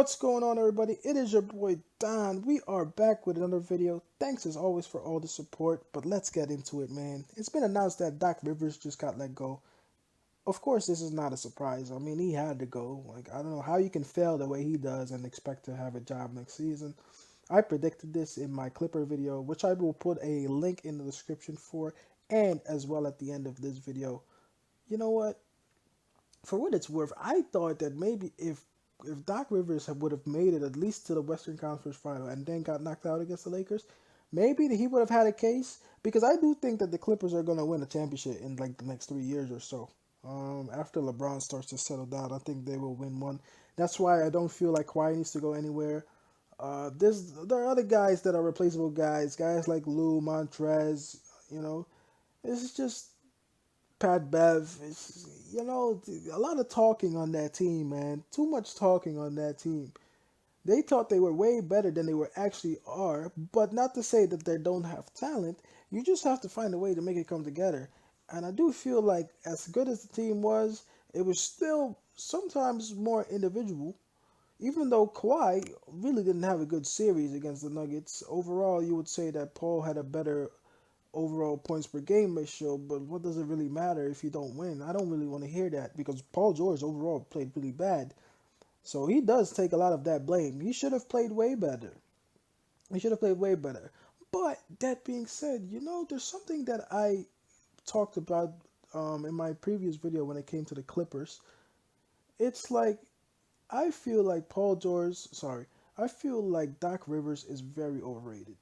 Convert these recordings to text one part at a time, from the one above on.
What's going on, everybody? It is your boy Don. We are back with another video. Thanks as always for all the support, but let's get into it, man. It's been announced that Doc Rivers just got let go. Of course, this is not a surprise. I mean, he had to go. Like, I don't know how you can fail the way he does and expect to have a job next season. I predicted this in my Clipper video, which I will put a link in the description for, and as well at the end of this video. You know what? For what it's worth, I thought that maybe if Doc Rivers would have made it at least to the Western Conference Final and then got knocked out against the Lakers, maybe he would have had a case, because I do think that the Clippers are going to win a championship in like the next 3 years or so. After LeBron starts to settle down, I think they will win one. That's why I don't feel like Kawhi needs to go anywhere. There are other guys that are replaceable guys like Lou Montrez. You know, it's just Pat Bev. A lot of talking on that team, man. Too much talking on that team. They thought they were way better than they were actually are, but not to say that they don't have talent. You just have to find a way to make it come together. And I do feel like as good as the team was, it was still sometimes more individual. Even though Kawhi really didn't have a good series against the Nuggets, overall you would say that Paul had a better overall points per game ratio, but what does it really matter if you don't win? I don't really want to hear that because Paul George overall played really bad. So he does take a lot of that blame. He should have played way better. He should have played way better. But that being said, there's something that I talked about in my previous video when it came to the Clippers. It's like I feel like I feel like Doc Rivers is very overrated.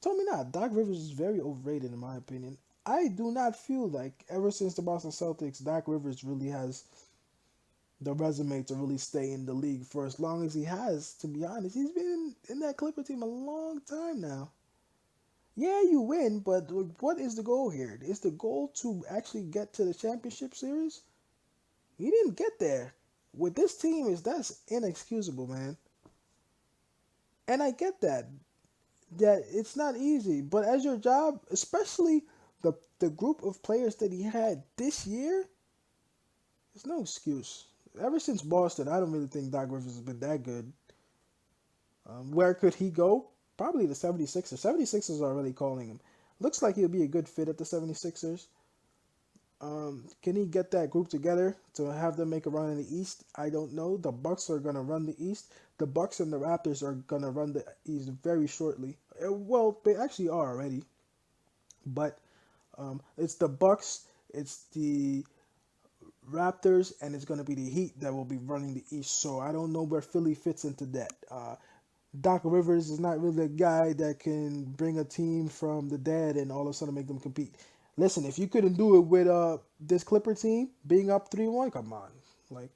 Tell me not. Doc Rivers is very overrated in my opinion. I do not feel like ever since the Boston Celtics, Doc Rivers really has the resume to really stay in the league for as long as he has. To be honest, he's been in that Clipper team a long time now. Yeah, you win, but what is the goal here? Is the goal to actually get to the championship series? He didn't get there. With this team, that's inexcusable, man. And I get that it's not easy. But as your job, especially the group of players that he had this year, there's no excuse. Ever since Boston, I don't really think Doc Rivers has been that good. Where could he go? Probably the 76ers. 76ers are already calling him. Looks like he'll be a good fit at the 76ers. Can he get that group together to have them make a run in the East? I don't know. The Bucks are gonna run the East. The Bucks and the Raptors are gonna run the East very shortly. Well, they actually are already. But it's the Bucks, it's the Raptors, and it's gonna be the Heat that will be running the East. So I don't know where Philly fits into that. Doc Rivers is not really a guy that can bring a team from the dead and all of a sudden make them compete. Listen, if you couldn't do it with this Clipper team being up 3-1, come on. Like,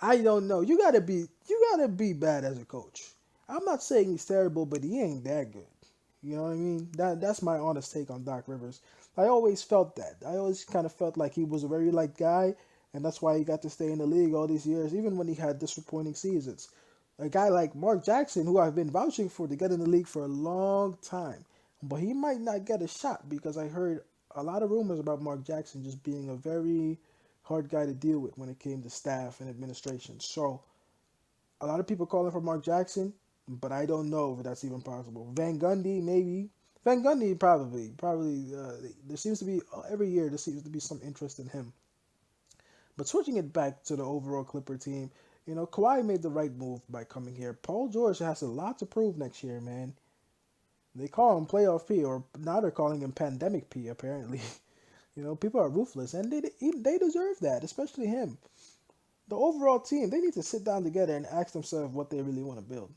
I don't know. You gotta be bad as a coach. I'm not saying he's terrible, but he ain't that good. You know what I mean? That's my honest take on Doc Rivers. I always felt that. I always kind of felt like he was a very light guy, and that's why he got to stay in the league all these years, even when he had disappointing seasons. A guy like Mark Jackson, who I've been vouching for to get in the league for a long time, but he might not get a shot because I heard a lot of rumors about Mark Jackson just being a very hard guy to deal with when it came to staff and administration. So a lot of people calling for Mark Jackson, but I don't know if that's even possible. Van Gundy, maybe. Van Gundy, probably. There seems to be every year there seems to be some interest in him. But switching it back to the overall Clipper team, Kawhi made the right move by coming here. Paul George has a lot to prove next year, man. They call him Playoff P, or now they're calling him Pandemic P, apparently. People are ruthless, and they deserve that, especially him. The overall team, they need to sit down together and ask themselves what they really want to build.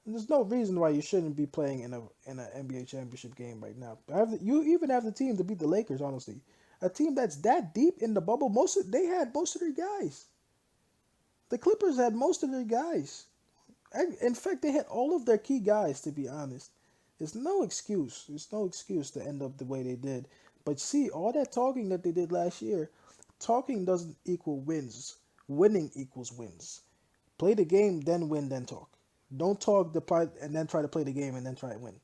And there's no reason why you shouldn't be playing in an NBA championship game right now. You even have the team to beat the Lakers, honestly. A team that's that deep in the bubble, they had most of their guys. The Clippers had most of their guys. In fact, they had all of their key guys, to be honest. It's no excuse. It's no excuse to end up the way they did. But see, all that talking that they did last year, talking doesn't equal wins. Winning equals wins. Play the game, then win, then talk. Don't talk the part and then try to play the game and then try to win.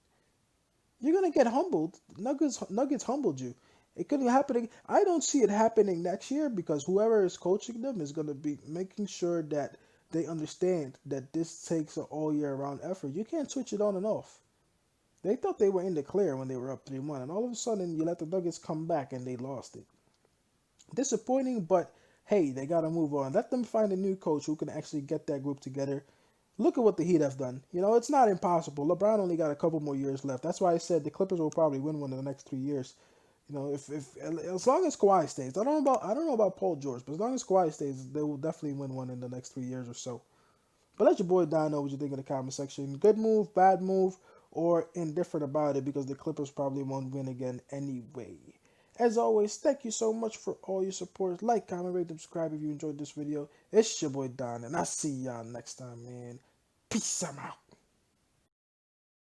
You're gonna get humbled. Nuggets humbled you. It could happen. I don't see it happening next year because whoever is coaching them is gonna be making sure that they understand that this takes an all year round effort. You can't switch it on and off. They thought they were in the clear when they were up 3-1, and all of a sudden you let the Nuggets come back and they lost it. Disappointing, but hey, they got to move on. Let them find a new coach who can actually get that group together. Look at what the Heat have done. You know, it's not impossible. LeBron only got a couple more years left. That's why I said the Clippers will probably win one in the next 3 years. You know, if as long as Kawhi stays, I don't know about Paul George, but as long as Kawhi stays, they will definitely win one in the next 3 years or so. But let your boy Don know what you think in the comment section. Good move, bad move, or indifferent about it because the Clippers probably won't win again anyway. As always, thank you so much for all your support. Like, comment, rate, and subscribe if you enjoyed this video. It's your boy Don, and I'll see y'all next time, man. Peace, I'm out.